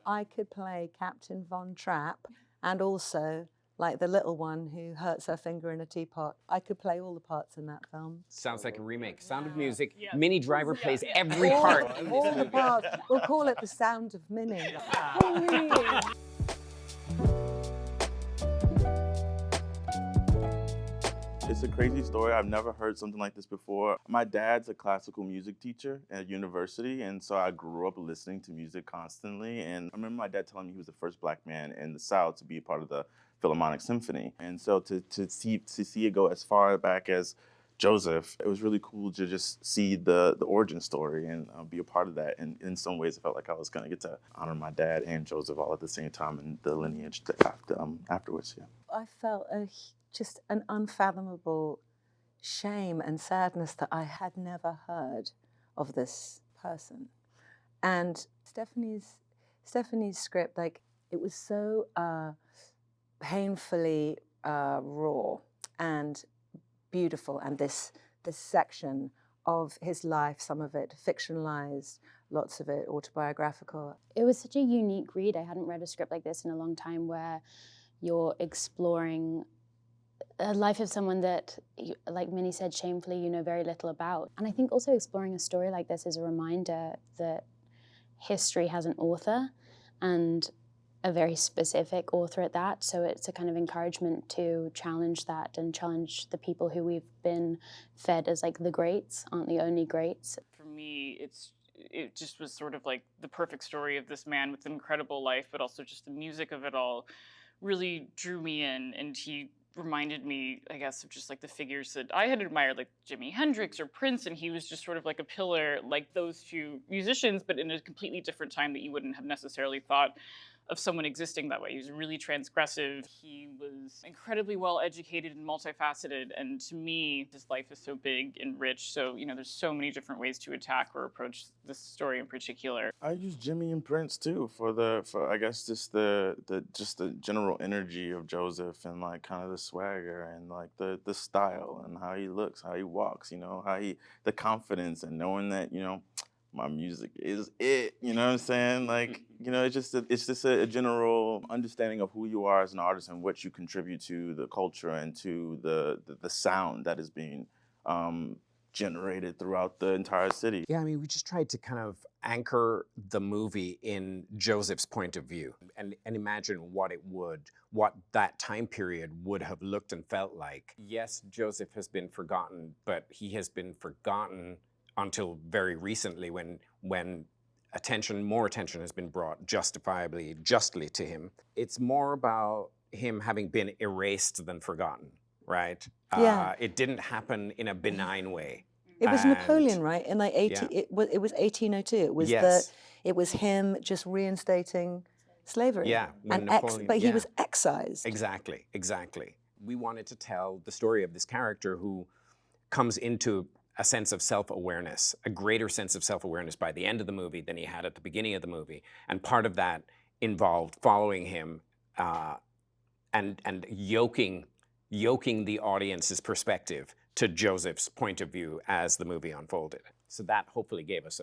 I could play Captain Von Trapp and also like the little one who hurts her finger in a teapot. I could play all the parts in that film. Sounds like a remake. Sound of Music. Yeah. Minnie Driver plays every part in this all movie. The parts. We'll call it The Sound of Minnie. It's a crazy story. I've never heard something like this before. My dad's a classical music teacher at university, and so I grew up listening to music constantly. And I remember my dad telling me he was the first Black man in the South to be a part of the Philharmonic Symphony. And so to see it go as far back as Joseph, it was really cool to just see the origin story and be a part of that. And in some ways, I felt like I was going to get to honor my dad and Joseph all at the same time and the lineage afterwards. Yeah. I felt just an unfathomable shame and sadness that I had never heard of this person. And Stefani's script, like, it was so painfully raw and beautiful, and this section of his life, some of it fictionalized, lots of it autobiographical. It was such a unique read. I hadn't read a script like this in a long time, where you're exploring a life of someone that, like Minnie said, shamefully you know very little about. And I think also exploring a story like this is a reminder that history has an author, and a very specific author at that. So it's a kind of encouragement to challenge that and challenge the people who we've been fed as like the greats aren't the only greats. For me, it just was sort of like the perfect story of this man with an incredible life, but also just the music of it all really drew me in. And he reminded me, I guess, of just like the figures that I had admired, like Jimi Hendrix or Prince, and he was just sort of like a pillar, like those two musicians, but in a completely different time that you wouldn't have necessarily thought of someone existing that way. He was really transgressive. He was incredibly well educated and multifaceted, and to me, his life is so big and rich. So, you know, there's so many different ways to attack or approach this story in particular. I use Jimmy and Prince too for I guess just the general energy of Joseph, and like kind of the swagger and like the style and how he looks, how he walks, you know, the confidence and knowing that, you know, my music is it, you know what I'm saying? Like, you know, it's just a general understanding of who you are as an artist and what you contribute to the culture and to the sound that is being generated throughout the entire city. Yeah, I mean, we just tried to kind of anchor the movie in Joseph's point of view and imagine what that time period would have looked and felt like. Yes, Joseph has been forgotten, but he has been forgotten until very recently when more attention has been brought justly to him. It's more about him having been erased than forgotten, right? Yeah. It didn't happen in a benign way. It was Napoleon, right? In like Yeah. it was 1802. It was Yes. it was him just reinstating slavery. Yeah, when Napoleon- but he yeah. was excised. Exactly. We wanted to tell the story of this character who comes into a sense of self-awareness, a greater sense of self-awareness by the end of the movie than he had at the beginning of the movie. And part of that involved following him and yoking the audience's perspective to Joseph's point of view as the movie unfolded. So that hopefully gave us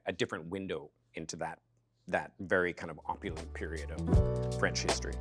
a different window into that very kind of opulent period of French history.